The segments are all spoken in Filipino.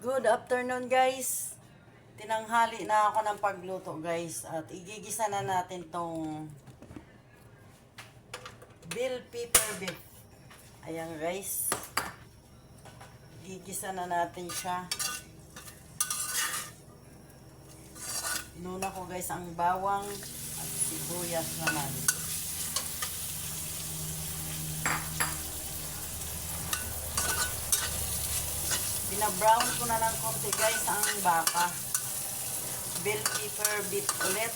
Good afternoon guys. Tinanghali na ako ng pagluto guys. At igigisa na natin tong bell pepper beef. Ayan guys. Igigisa na natin siya. Inuna ko guys ang bawang at sibuyas naman. Bina-brown ko na ng konti guys ang baka. Bell pepper beef ulit.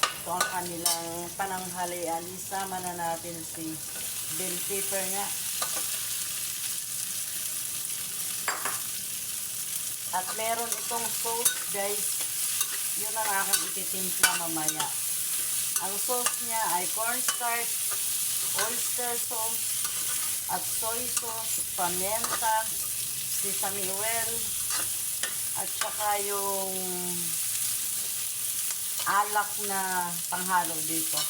Ito ang kanilang pananghalian. Isama na natin si bell pepper nga. At meron itong sauce guys. Yun ang aking ititimpla mamaya. Ang sauce niya ay cornstarch, oyster sauce, at soy sauce, pamienta, sesame oil, at saka yung alak na panghalo dito.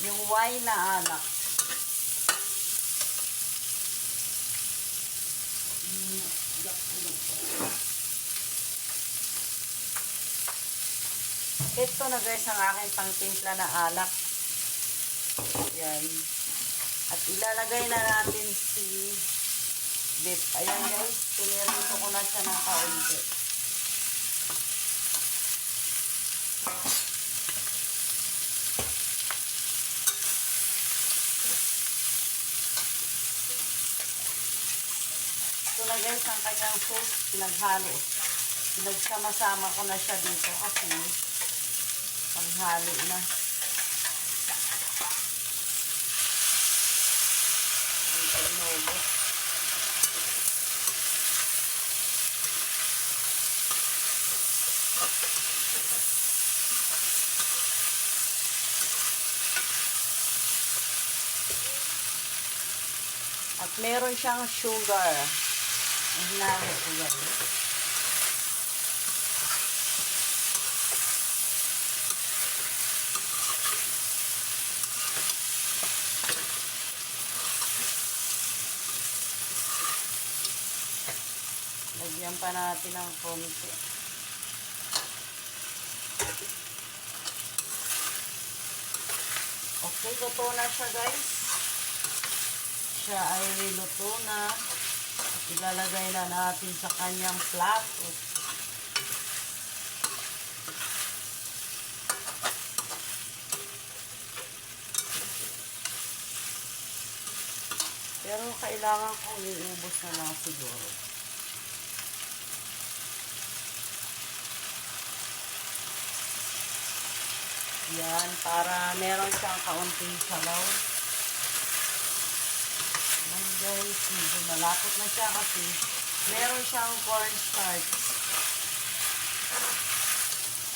Yung wine na alak. Ito na guys ang aking pangtimpla na alak. Yan. At ilalagay na natin si beef. Ayan guys, pinirito ko na siya ng kaunti. Ito na guys ang kanyang sauce, pinaghalo. Pinagsama-sama ko na siya dito kasi panghalo na. Ito inubos. At meron siyang sugar. Hinahit ko guys. Lagyan pa natin ng konti. Okay, luto na siya guys. Siya ay niluto na. Ilalagay na natin sa kanyang plato. Pero kailangan kong iubos na lang siguro. Yan, para meron siyang kaunting salaw. Yan guys, medyo malapot na siya kasi meron siyang cornstarch.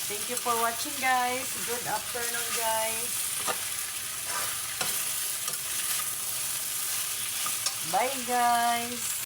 Thank you for watching guys. Good afternoon guys. Bye guys.